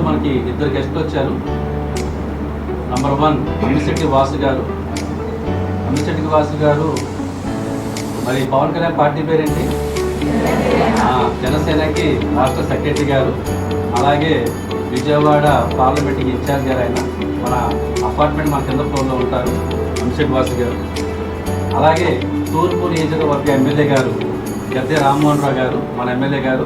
మనకి ఇద్దరు గెస్టులు వచ్చారు. నంబర్ 1 అమ్మిశెట్టి వాసు గారు. అమ్మిశెట్టి వాసు గారు మరి పవన్ కళ్యాణ్ పార్టీ పేరేంటి? జనసేనకి రాష్ట్ర సెక్రటరీ గారు. అలాగే విజయవాడ పార్లమెంట్కి ఇన్ఛార్జ్ గారు. ఆయన మన అపార్ట్మెంట్ మన కింద ఫ్లోర్లో ఉంటారు అమ్మిశెట్టి వాసు గారు. అలాగే తూర్పు నియోజకవర్గ ఎమ్మెల్యే గారు గద్దె రామ్మోహన్ రావు గారు, మన ఎమ్మెల్యే గారు.